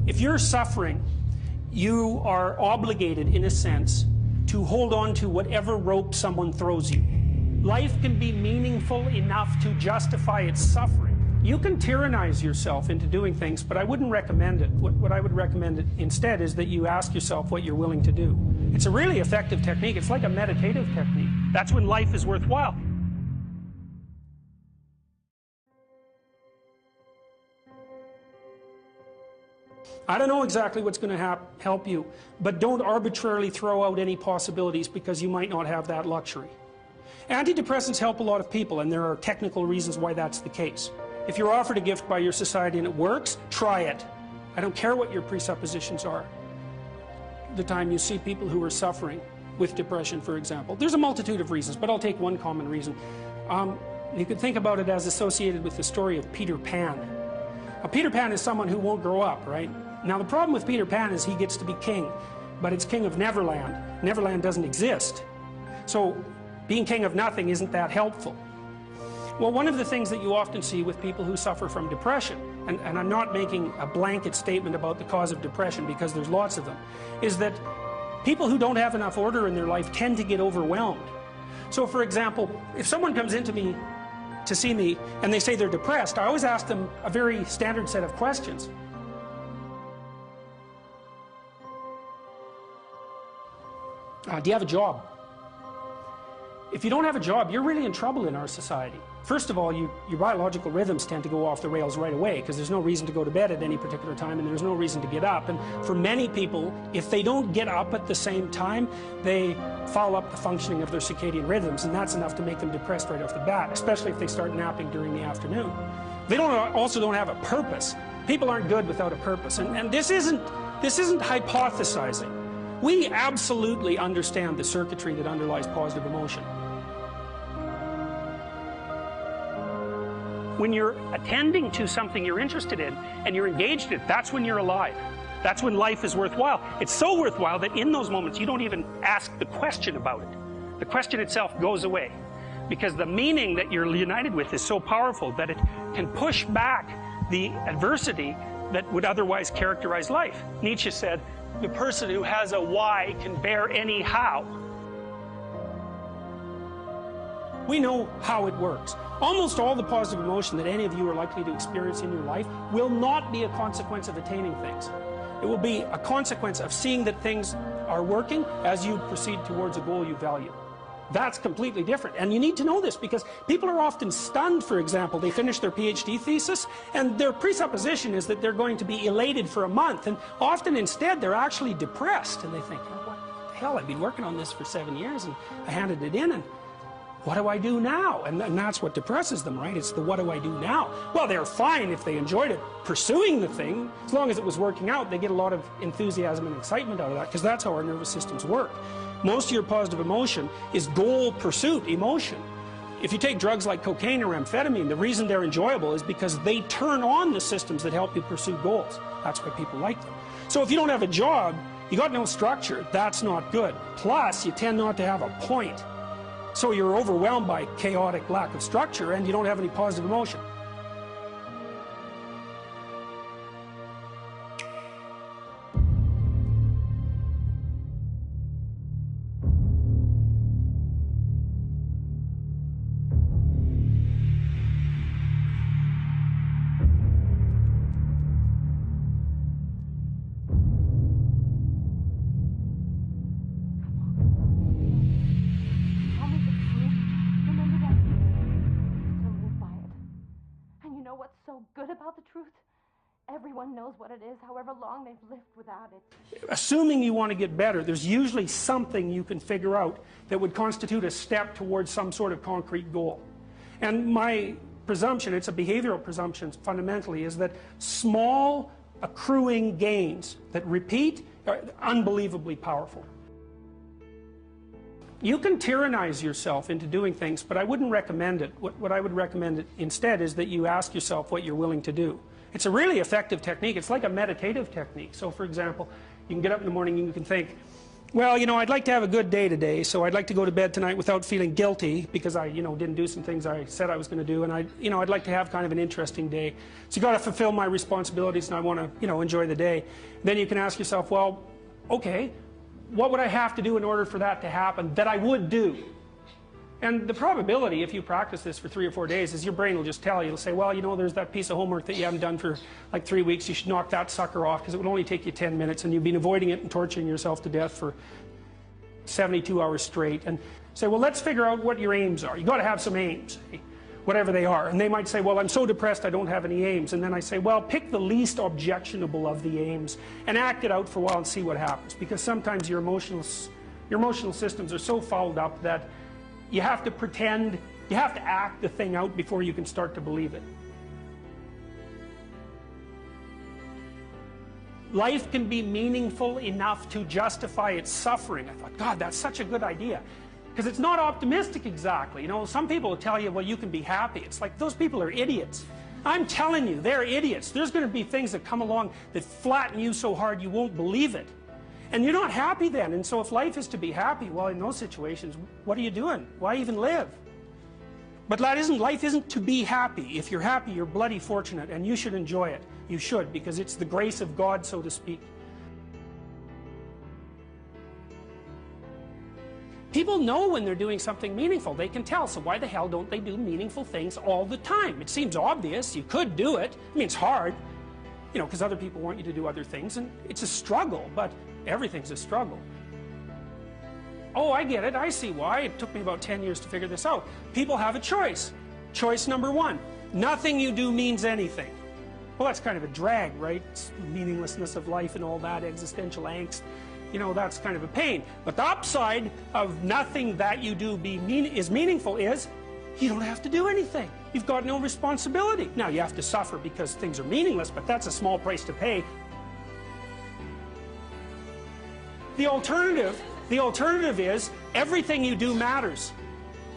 If you're suffering, you are obligated, in a sense, to hold on to whatever rope someone throws you. Life can be meaningful enough to justify its suffering. You can tyrannize yourself into doing things, but I wouldn't recommend it. What I would recommend instead is that you ask yourself what you're willing to do. It's a really effective technique. It's like a meditative technique. That's when life is worthwhile. I don't know exactly what's going to help you, but don't arbitrarily throw out any possibilities because you might not have that luxury. Antidepressants help a lot of people, and there are technical reasons why that's the case. If you're offered a gift by your society and it works, try it. I don't care what your presuppositions are. The time you see people who are suffering with depression, for example, there's a multitude of reasons, but I'll take one common reason. You could think about it as associated with the story of Peter Pan. Now, Peter Pan is someone who won't grow up, right? Now, the problem with Peter Pan is he gets to be king, but it's king of Neverland. Neverland doesn't exist. So being king of nothing isn't that helpful. Well, one of the things that you often see with people who suffer from depression, and I'm not making a blanket statement about the cause of depression because there's lots of them, is that people who don't have enough order in their life tend to get overwhelmed. So, for example, if someone comes into me to see me and they say they're depressed, I always ask them a very standard set of questions. Do you have a job? If you don't have a job, you're really in trouble in our society. First of all, your biological rhythms tend to go off the rails right away because there's no reason to go to bed at any particular time and there's no reason to get up. And for many people, if they don't get up at the same time, they foul up the functioning of their circadian rhythms, and that's enough to make them depressed right off the bat, especially if they start napping during the afternoon. They also don't have a purpose. People aren't good without a purpose, and this isn't hypothesizing. We absolutely understand the circuitry that underlies positive emotion. When you're attending to something you're interested in and you're engaged in it, that's when you're alive. That's when life is worthwhile. It's so worthwhile that in those moments you don't even ask the question about it. The question itself goes away because the meaning that you're united with is so powerful that it can push back the adversity that would otherwise characterize life. Nietzsche said, "The person who has a why can bear any how." We know how it works. Almost all the positive emotion that any of you are likely to experience in your life will not be a consequence of attaining things. It will be a consequence of seeing that things are working as you proceed towards a goal you value. That's completely different. And you need to know this because people are often stunned, for example. They finish their PhD thesis and their presupposition is that they're going to be elated for a month. And often instead they're actually depressed. And they think, oh, what the hell, I've been working on this for 7 years and I handed it in and what do I do now? And that's what depresses them, right? It's the what do I do now? Well, they're fine if they enjoyed it, pursuing the thing. As long as it was working out, they get a lot of enthusiasm and excitement out of that because that's how our nervous systems work. Most of your positive emotion is goal pursuit emotion. If you take drugs like cocaine or amphetamine, the reason they're enjoyable is because they turn on the systems that help you pursue goals. That's why people like them. So if you don't have a job, you got no structure, that's not good. Plus, you tend not to have a point. So you're overwhelmed by chaotic lack of structure and you don't have any positive emotion. Good about the truth. Everyone knows what it is, however long they've lived without it. Assuming you want to get better, there's usually something you can figure out that would constitute a step towards some sort of concrete goal. And my presumption, it's a behavioral presumption fundamentally, is that small accruing gains that repeat are unbelievably powerful. You can tyrannize yourself into doing things, but I wouldn't recommend it. What I would recommend instead is that you ask yourself what you're willing to do. It's a really effective technique. It's like a meditative technique. So, for example, you can get up in the morning and you can think, Well, you know, I'd like to have a good day today, so I'd like to go to bed tonight without feeling guilty because I, didn't do some things I said I was going to do, and I'd like to have kind of an interesting day. So you got to fulfill my responsibilities, and I want to, enjoy the day. Then you can ask yourself, well, okay, what would I have to do in order for that to happen that I would do? And the probability, if you practice this for 3 or 4 days, is your brain will just tell you. It'll say, well, there's that piece of homework that you haven't done for like 3 weeks. You should knock that sucker off because it would only take you 10 minutes and you've been avoiding it and torturing yourself to death for 72 hours straight. And say, well, let's figure out what your aims are. You've got to have some aims, whatever they are. And they might say, well, I'm so depressed I don't have any aims. And then I say, well, pick the least objectionable of the aims and act it out for a while and see what happens. Because sometimes your emotional systems are so fouled up that you have to pretend, you have to act the thing out before you can start to believe it. Life can be meaningful enough to justify its suffering. I thought, God, that's such a good idea. Because it's not optimistic exactly. Some people will tell you, well, you can be happy. It's like, those people are idiots. I'm telling you, they're idiots. There's going to be things that come along that flatten you so hard you won't believe it. And you're not happy then. And so if life is to be happy, well, in those situations, what are you doing? Why even live? But life isn't to be happy. If you're happy, you're bloody fortunate, and you should enjoy it. You should, because it's the grace of God, so to speak. People know when they're doing something meaningful. They can tell. So why the hell don't they do meaningful things all the time? It seems obvious. You could do it. I mean, it's hard, because other people want you to do other things, and it's a struggle, but everything's a struggle. Oh, I get it. I see why. It took me about 10 years to figure this out. People have a choice. Choice number 1. Nothing you do means anything. Well, that's kind of a drag, right? It's meaninglessness of life and all that, existential angst. That's kind of a pain. But the upside of nothing that you do is meaningful is you don't have to do anything. You've got no responsibility. Now, you have to suffer because things are meaningless, but that's a small price to pay. The alternative is everything you do matters.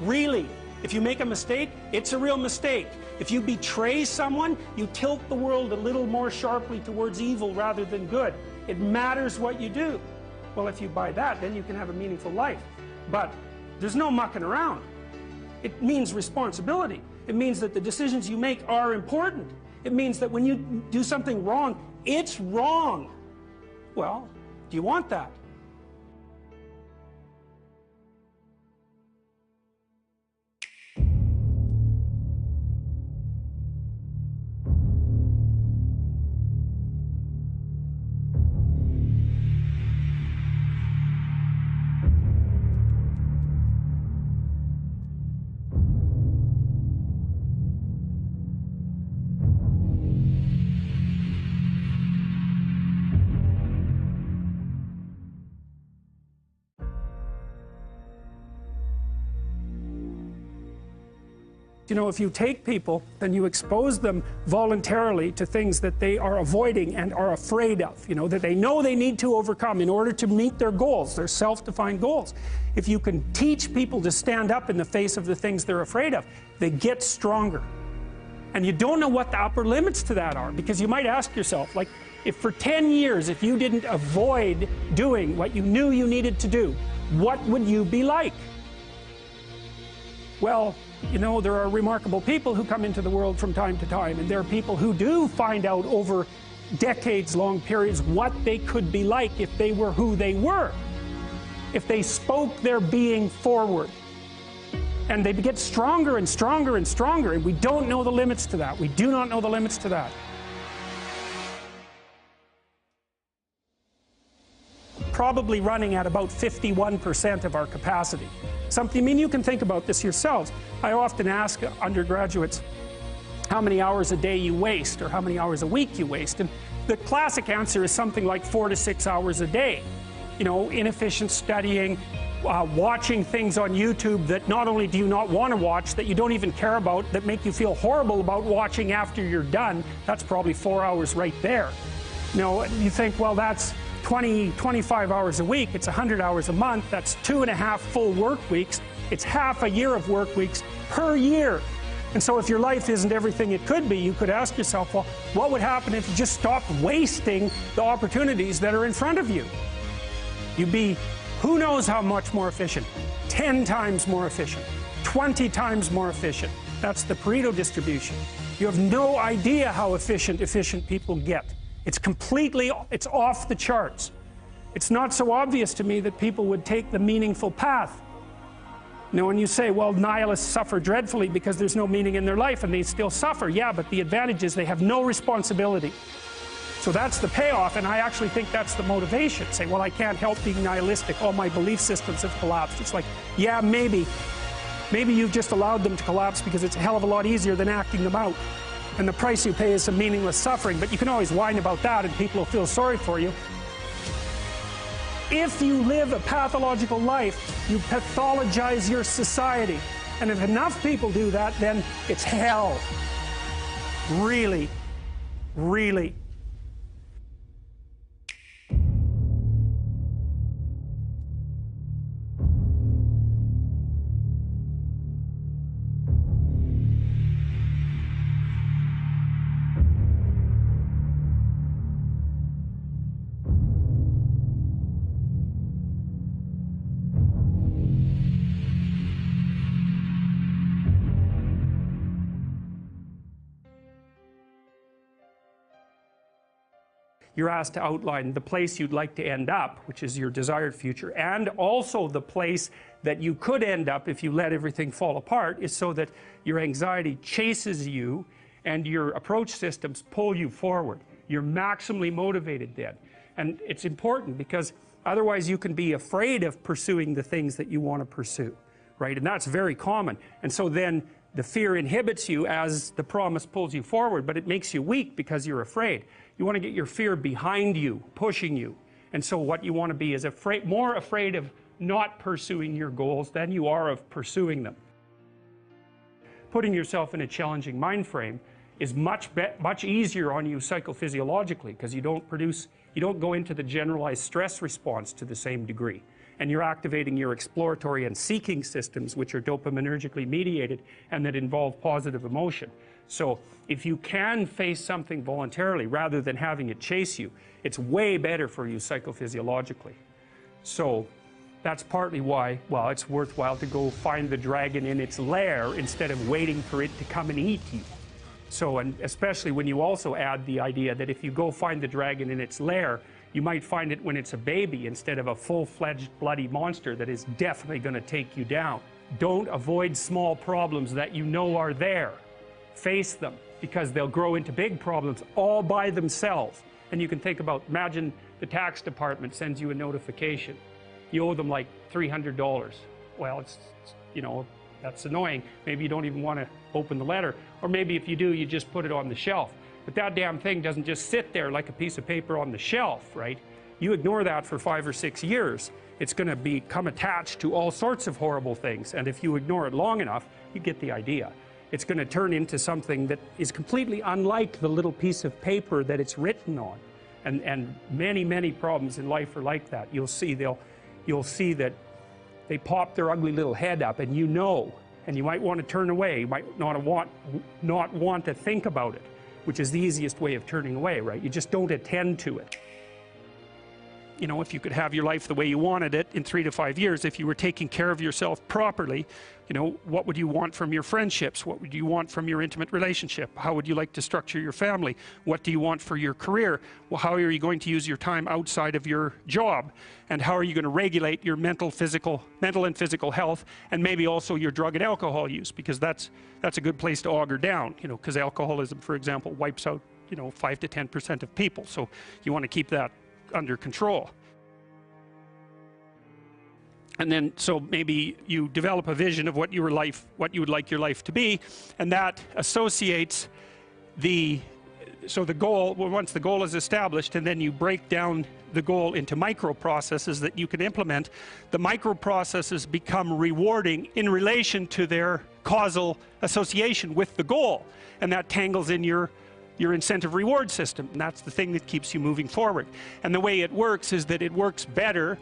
Really. If you make a mistake, it's a real mistake. If you betray someone, you tilt the world a little more sharply towards evil rather than good. It matters what you do. Well, if you buy that, then you can have a meaningful life. But there's no mucking around. It means responsibility. It means that the decisions you make are important. It means that when you do something wrong, it's wrong. Well, do you want that? If you take people, then you expose them voluntarily to things that they are avoiding and are afraid of, that they know they need to overcome in order to meet their goals, their self-defined goals. If you can teach people to stand up in the face of the things they're afraid of, they get stronger. And you don't know what the upper limits to that are, because you might ask yourself, like, if for 10 years, if you didn't avoid doing what you knew you needed to do, what would you be like? Well, there are remarkable people who come into the world from time to time, and there are people who do find out over decades-long periods what they could be like if they were who they were, if they spoke their being forward. And they get stronger and stronger and stronger, and we don't know the limits to that. We do not know the limits to that. Probably running at about 51% of our capacity. You can think about this yourselves. I often ask undergraduates how many hours a day you waste or how many hours a week you waste. And the classic answer is something like 4 to 6 hours a day. Inefficient studying, watching things on YouTube that not only do you not want to watch, that you don't even care about, that make you feel horrible about watching after you're done. That's probably 4 hours right there. You think, well, that's 25 hours a week, it's 100 hours a month, that's 2.5 full work weeks, it's half a year of work weeks per year. And so if your life isn't everything it could be, you could ask yourself, well, what would happen if you just stopped wasting the opportunities that are in front of you? You'd be Who knows how much more efficient? 10 times more efficient, 20 times more efficient. That's the Pareto distribution. You have no idea how efficient people get. It's off the charts. It's not so obvious to me that people would take the meaningful path. You know, when you say, well, nihilists suffer dreadfully because there's no meaning in their life and they still suffer. Yeah, but the advantage is they have no responsibility. So that's the payoff, and I actually think that's the motivation. Say, well, I can't help being nihilistic. All my belief systems have collapsed. It's like, yeah, maybe. Maybe you've just allowed them to collapse because it's a hell of a lot easier than acting them out. And the price you pay is some meaningless suffering, but you can always whine about that and people will feel sorry for you. If you live a pathological life, you pathologize your society. And if enough people do that, then it's hell. Really, really. You're asked to outline the place you'd like to end up, which is your desired future, and also the place that you could end up if you let everything fall apart, is so that your anxiety chases you and your approach systems pull you forward. You're maximally motivated then. And it's important because otherwise you can be afraid of pursuing the things that you want to pursue, right? And that's very common. And so then the fear inhibits you as the promise pulls you forward, but it makes you weak because you're afraid. You want to get your fear behind you, pushing you. And so what you want to be is more afraid of not pursuing your goals than you are of pursuing them. Putting yourself in a challenging mind frame is much easier on you psychophysiologically, because you don't go into the generalized stress response to the same degree. And you're activating your exploratory and seeking systems, which are dopaminergically mediated and that involve positive emotion. So if you can face something voluntarily rather than having it chase you, it's way better for you psychophysiologically. So that's partly why, well, it's worthwhile to go find the dragon in its lair instead of waiting for it to come and eat you. So, and especially when you also add the idea that if you go find the dragon in its lair, you might find it when it's a baby instead of a full-fledged bloody monster that is definitely going to take you down. Don't avoid small problems that you know are there. Face them, because they'll grow into big problems all by themselves. And you can think about, imagine the tax department sends you a notification. You owe them like $300. Well, it's you know, that's annoying. Maybe you don't even want to open the letter. Or maybe if you do, you just put it on the shelf. But that damn thing doesn't just sit there like a piece of paper on the shelf, right? You ignore that for 5 or 6 years, it's going to become attached to all sorts of horrible things. And if you ignore it long enough, you get the idea. It's going to turn into something that is completely unlike the little piece of paper that it's written on. And many, many problems in life are like that. You'll see that they pop their ugly little head up, and you know, and you might want to turn away. You might not want to think about it, which is the easiest way of turning away, right? You just don't attend to it. You know, if you could have your life the way you wanted it in 3 to 5 years, if you were taking care of yourself properly, you know, what would you want from your friendships? What would you want from your intimate relationship? How would you like to structure your family? What do you want for your career? Well, how are you going to use your time outside of your job? And how are you going to regulate your mental and physical health, and maybe also your drug and alcohol use? Because that's a good place to auger down, you know, because alcoholism, for example, wipes out, you know, 5 to 10% of people. So you want to keep that under control. And then, so maybe you develop a vision of what you would like your life to be, and that associates the goal, well, once the goal is established, and then you break down the goal into micro processes that you can implement. The micro processes become rewarding in relation to their causal association with the goal, and that tangles in your incentive reward system, and that's the thing that keeps you moving forward. And the way it works is that it works better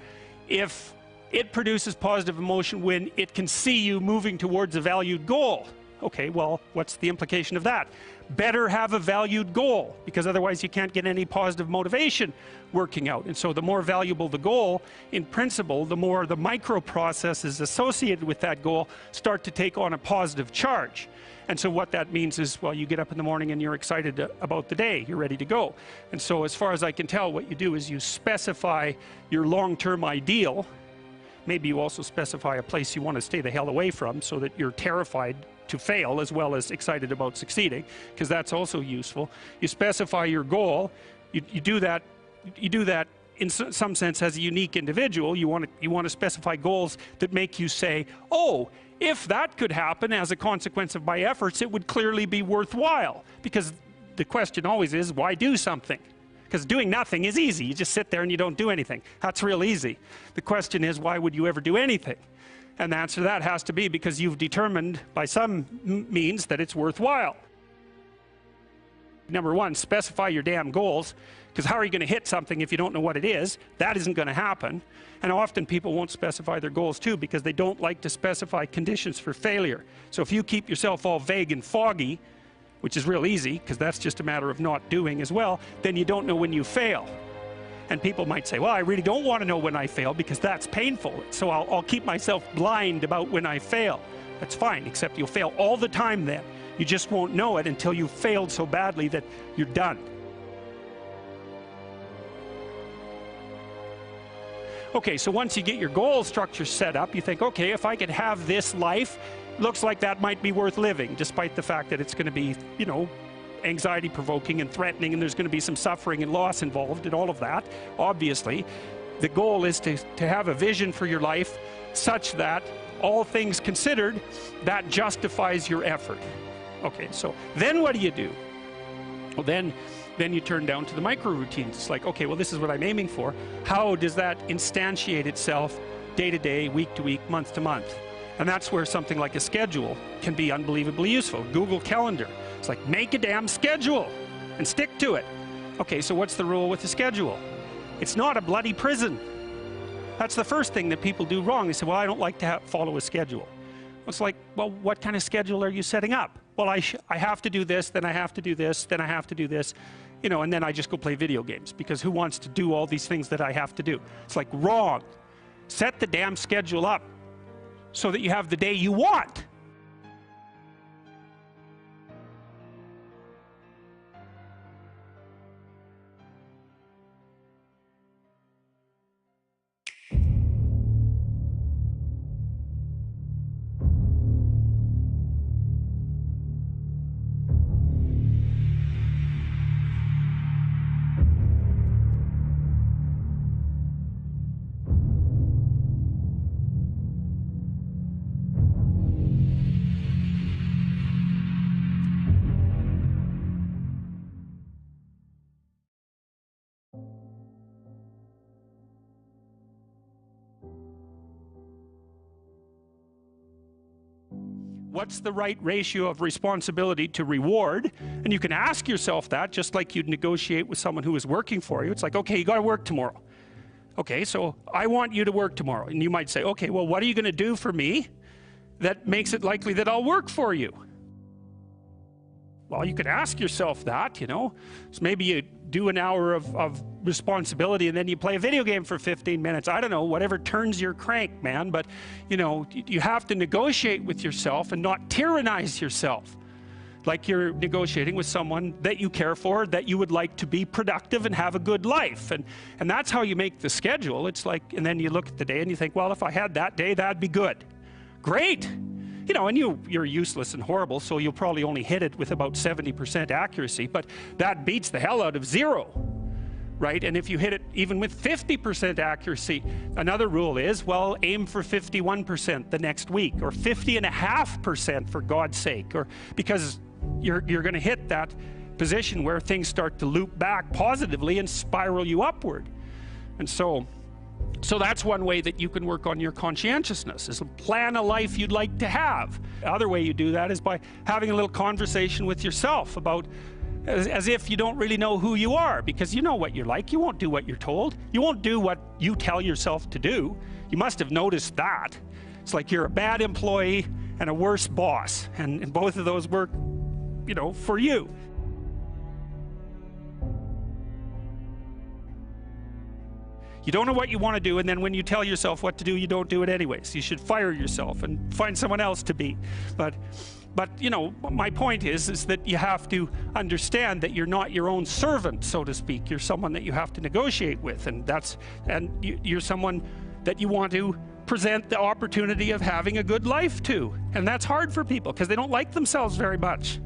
if it produces positive emotion when it can see you moving towards a valued goal. Okay, well, what's the implication of that? Better have a valued goal, because otherwise you can't get any positive motivation working out. And so the more valuable the goal, in principle, the more the micro processes associated with that goal start to take on a positive charge. And so what that means is, well, you get up in the morning and you're excited about the day, you're ready to go. And so as far as I can tell, what you do is you specify your long-term ideal. Maybe you also specify a place you want to stay the hell away from, so that you're terrified to fail as well as excited about succeeding, because that's also useful. You specify your goal. You do that in some sense as a unique individual. You want to specify goals that make you say, oh, if that could happen as a consequence of my efforts, it would clearly be worthwhile. Because the question always is, why do something? Because doing nothing is easy. You just sit there and you don't do anything. That's real easy. The question is, why would you ever do anything? And the answer to that has to be because you've determined by some means that it's worthwhile. Number one, specify your damn goals, because how are you going to hit something if you don't know what it is? That isn't going to happen. And often people won't specify their goals too, because they don't like to specify conditions for failure. So if you keep yourself all vague and foggy, which is real easy, because that's just a matter of not doing as well, then you don't know when you fail. And people might say, well, I really don't want to know when I fail because that's painful. So I'll keep myself blind about when I fail. That's fine, except you'll fail all the time then. You just won't know it until you've failed so badly that you're done. Okay, so once you get your goal structure set up, you think, okay, if I could have this life, looks like that might be worth living, despite the fact that it's going to be, you know, anxiety-provoking and threatening, and there's going to be some suffering and loss involved and all of that. Obviously, the goal is to have a vision for your life such that, all things considered, that justifies your effort. Okay, so then what do? Well, then you turn down to the micro routines. It's like, okay, well, this is what I'm aiming for. How does that instantiate itself day to day, week to week, month to month? And that's where something like a schedule can be unbelievably useful. Google Calendar. It's like, make a damn schedule and stick to it. Okay, so what's the rule with the schedule? It's not a bloody prison. That's the first thing that people do wrong. They say, well, I don't like to follow a schedule. It's like, well, what kind of schedule are you setting up? Well, I have to do this, then I have to do this, then I have to do this, you know, and then I just go play video games, because who wants to do all these things that I have to do? It's like, wrong. Set the damn schedule up so that you have the day you want. What's the right ratio of responsibility to reward? And you can ask yourself that, just like you'd negotiate with someone who is working for you. It's like, okay, you got to work tomorrow. Okay, so I want you to work tomorrow. And you might say, okay, well, what are you going to do for me that makes it likely that I'll work for you? Well, you could ask yourself that, you know. So maybe you do an hour of responsibility and then you play a video game for 15 minutes. I don't know, whatever turns your crank, man. But, you know, you have to negotiate with yourself and not tyrannize yourself. Like you're negotiating with someone that you care for, that you would like to be productive and have a good life. And that's how you make the schedule. It's like, and then you look at the day and you think, well, if I had that day, that'd be good. Great. You know, and you're useless and horrible, so you'll probably only hit it with about 70% accuracy, but that beats the hell out of 0, right? And if you hit it even with 50% accuracy, another rule is, well, aim for 51% the next week, or 50.5% for God's sake, or because you're going to hit that position where things start to loop back positively and spiral you upward. And so that's one way that you can work on your conscientiousness, is to plan a life you'd like to have. The other way you do that is by having a little conversation with yourself about, as if you don't really know who you are, because you know what you're like. You won't do what you're told. You won't do what you tell yourself to do. You must have noticed that. It's like you're a bad employee and a worse boss. And both of those work, you know, for you. You don't know what you want to do, and then when you tell yourself what to do, you don't do it anyways. You should fire yourself and find someone else to be. But you know, my point is that you have to understand that you're not your own servant, so to speak. You're someone that you have to negotiate with, and you're someone that you want to present the opportunity of having a good life to. And that's hard for people because they don't like themselves very much.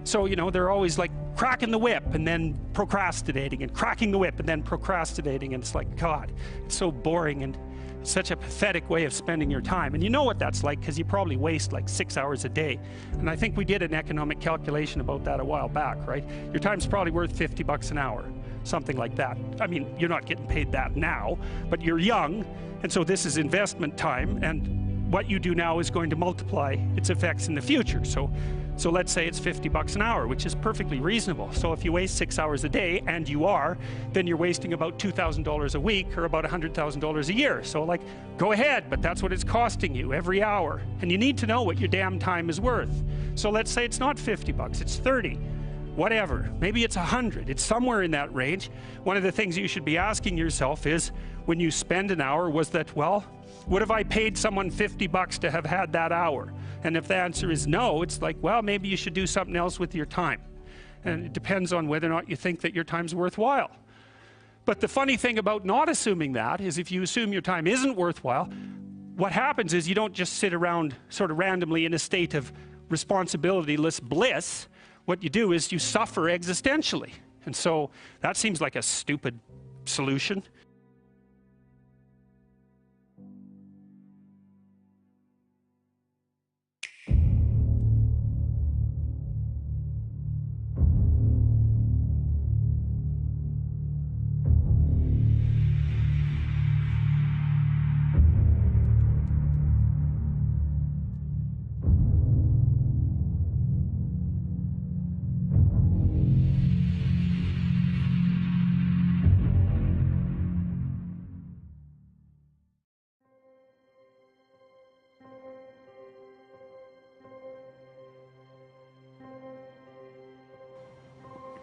So, you know, they're always like cracking the whip and then procrastinating, and cracking the whip and then procrastinating, and it's like, God, it's so boring and such a pathetic way of spending your time. And you know what that's like because you probably waste like 6 hours a day. And I think we did an economic calculation about that a while back, right? Your time's probably worth $50 an hour, something like that. I mean, you're not getting paid that now, but you're young, and so this is investment time, and what you do now is going to multiply its effects in the future. So let's say it's $50 an hour, which is perfectly reasonable. So if you waste 6 hours a day, and you are, then you're wasting about $2,000 a week, or about $100,000 a year. So like, go ahead, but that's what it's costing you every hour. And you need to know what your damn time is worth. So let's say it's not $50, it's 30, whatever. Maybe it's 100, it's somewhere in that range. One of the things you should be asking yourself is, when you spend an hour, was that, well, would have I paid someone $50 to have had that hour? And if the answer is no, it's like, well, maybe you should do something else with your time. And it depends on whether or not you think that your time's worthwhile. But the funny thing about not assuming that is, if you assume your time isn't worthwhile, what happens is you don't just sit around sort of randomly in a state of responsibilityless bliss. What you do is you suffer existentially. And so that seems like a stupid solution.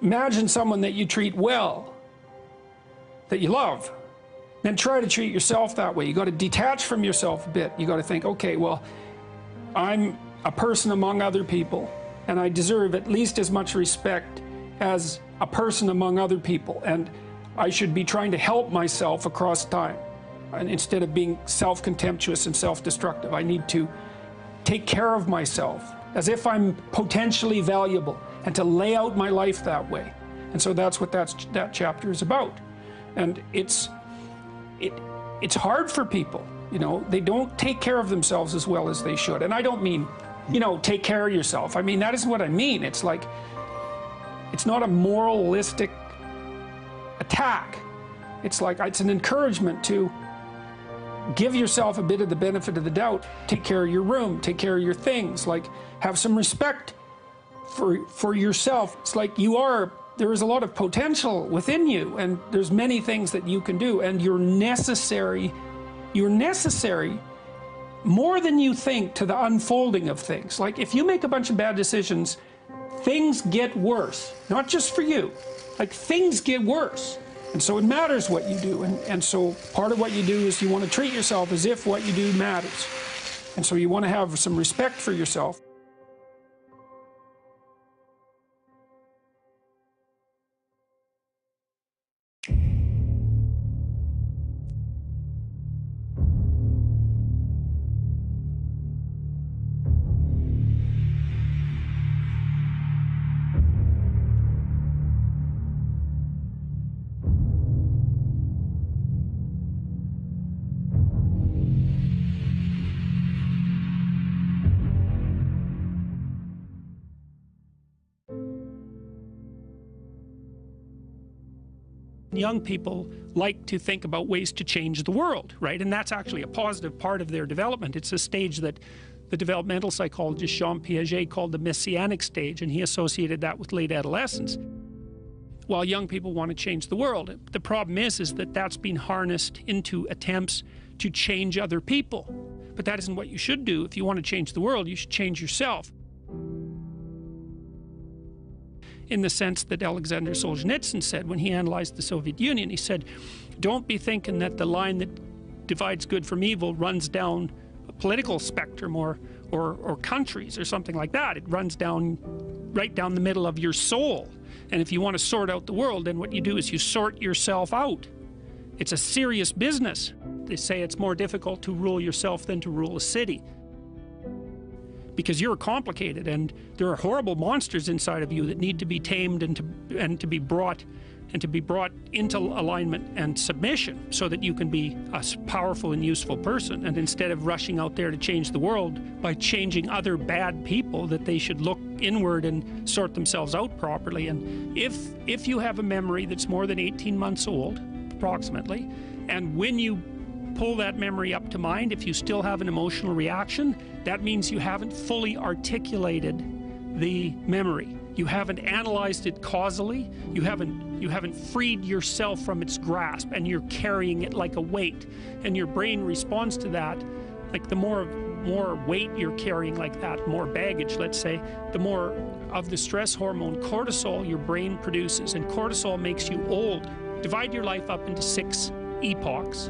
Imagine someone that you treat well, that you love. Then try to treat yourself that way. You got to detach from yourself a bit. You got to think, okay, well, I'm a person among other people, and I deserve at least as much respect as a person among other people, and I should be trying to help myself across time. And instead of being self-contemptuous and self-destructive, I need to take care of myself as if I'm potentially valuable, and to lay out my life that way. And so that's what that chapter is about. And it's hard for people, you know. They don't take care of themselves as well as they should. And I don't mean, you know, take care of yourself. I mean, that isn't what I mean. It's like, it's not a moralistic attack. It's like, it's an encouragement to give yourself a bit of the benefit of the doubt. Take care of your room, take care of your things, like have some respect for yourself. It's like there is a lot of potential within you, and there's many things that you can do, and you're necessary more than you think to the unfolding of things. Like, if you make a bunch of bad decisions, things get worse, not just for you, like things get worse. And so it matters what you do, and so part of what you do is you want to treat yourself as if what you do matters. And so you want to have some respect for yourself. Young people like to think about ways to change the world, right? And that's actually a positive part of their development. It's a stage that the developmental psychologist Jean Piaget called the messianic stage, and he associated that with late adolescence. While young people want to change the world, the problem is that that's been harnessed into attempts to change other people But that isn't what you should do. If you want to change the world, you should change yourself. In the sense that Alexander Solzhenitsyn said when he analyzed the Soviet Union, he said, don't be thinking that the line that divides good from evil runs down a political spectrum or countries or something like that. It runs down, right down the middle of your soul. And if you want to sort out the world, then what you do is you sort yourself out. It's a serious business. They say it's more difficult to rule yourself than to rule a city. Because you're complicated, and there are horrible monsters inside of you that need to be tamed and to be brought into alignment and submission, so that you can be a powerful and useful person. And instead of rushing out there to change the world by changing other bad people, that they should look inward and sort themselves out properly. And if you have a memory that's more than 18 months old, approximately, and when you pull that memory up to mind, if you still have an emotional reaction, that means you haven't fully articulated the memory. You haven't analyzed it causally. You haven't freed yourself from its grasp, and you're carrying it like a weight. And your brain responds to that. Like the more weight you're carrying like that, more baggage, let's say, the more of the stress hormone cortisol your brain produces. And cortisol makes you old. Divide your life up into 6 epochs.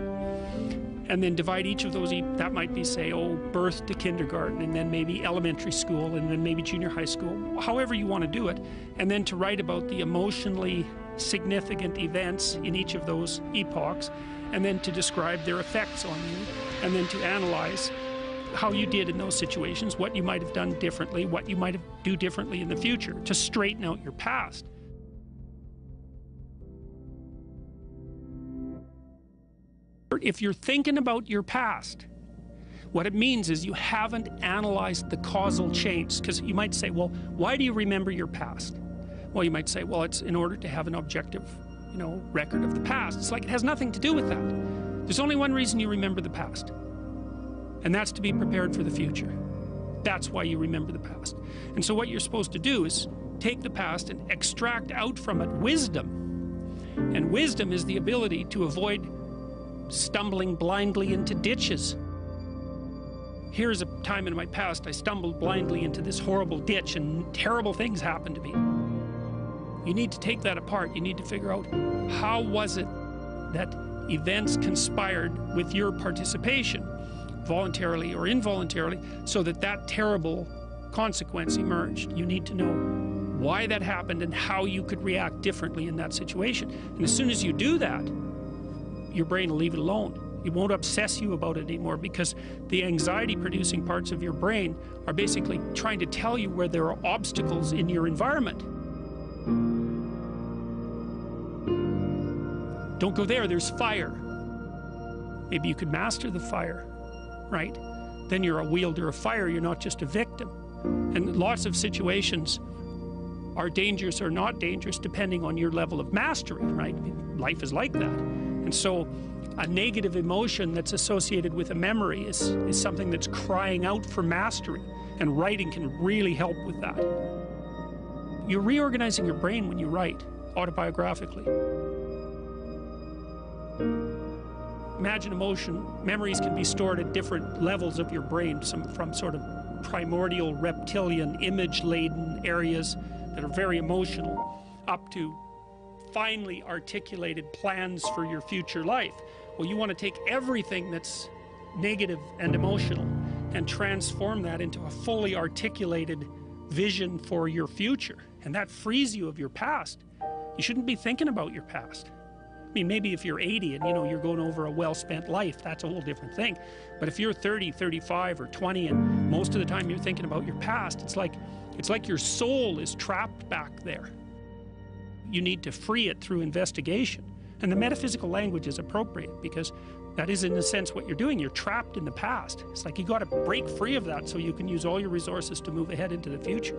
And then divide each of those, that might be, say, birth to kindergarten, and then maybe elementary school, and then maybe junior high school, however you want to do it. And then to write about the emotionally significant events in each of those epochs, and then to describe their effects on you, and then to analyze how you did in those situations, what you might have done differently, what you might do differently in the future, to straighten out your past. If you're thinking about your past, what it means is you haven't analyzed the causal chains. Because you might say, well, why do you remember your past? Well, you might say, well, it's in order to have an objective, record of the past. It's like it has nothing to do with that. There's only one reason you remember the past, and that's to be prepared for the future. That's why you remember the past. And so what you're supposed to do is take the past and extract out from it wisdom. And wisdom is the ability to avoid stumbling blindly into ditches. Here's a time in my past I stumbled blindly into this horrible ditch and terrible things happened to me. You need to take that apart. You need to figure out, how was it that events conspired with your participation, voluntarily or involuntarily, so that that terrible consequence emerged. You need to know why that happened and how you could react differently in that situation. And as soon as you do that, your brain will leave it alone. It won't obsess you about it anymore, because the anxiety-producing parts of your brain are basically trying to tell you where there are obstacles in your environment. Don't go there, there's fire. Maybe you could master the fire, right? Then you're a wielder of fire, you're not just a victim. And lots of situations are dangerous or not dangerous depending on your level of mastery, right? Life is like that. And so a negative emotion that's associated with a memory is something that's crying out for mastery, and writing can really help with that. You're reorganizing your brain when you write autobiographically. Imagine memories can be stored at different levels of your brain, from sort of primordial reptilian image-laden areas that are very emotional, up to finely articulated plans for your future life. Well, you want to take everything that's negative and emotional and transform that into a fully articulated vision for your future. And that frees you of your past. You shouldn't be thinking about your past. I mean, maybe if you're 80 and you're going over a well-spent life, that's a whole different thing. But if you're 30, 35, or 20, and most of the time you're thinking about your past, it's like your soul is trapped back there. You need to free it through investigation. And the metaphysical language is appropriate, because that is, in a sense, what you're doing. You're trapped in the past. It's like you got to break free of that so you can use all your resources to move ahead into the future.